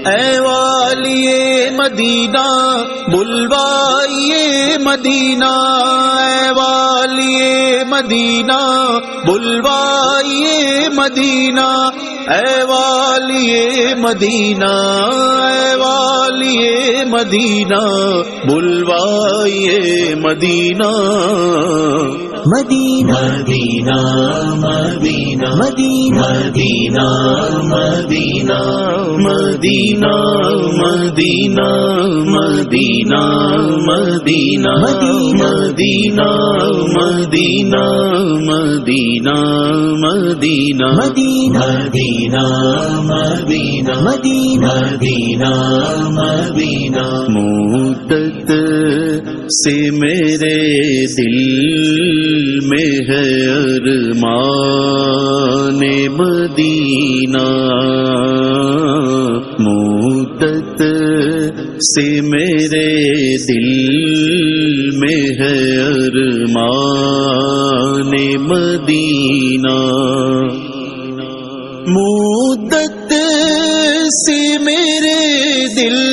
اے والی مدینہ بلوائیے مدینہ، اے والی مدینہ بلوائیے مدینہ، اے والی مدینہ، اے والی مدینہ بلوائیے مدینہ، مدینہ مدینہ مدینہ مدینہ مدینہ مدینہ مدینہ مدینہ مدینہ مدینہ مدینہ مدینہ مدینہ مدینہ مدینہ مدینہ مدینہ مدینہ مدینہ مدت سے میرے دل میں ہے ارمان مدینہ، مدت سے میرے دل میں ہے ارمان مدینہ، مدت سے میرے دل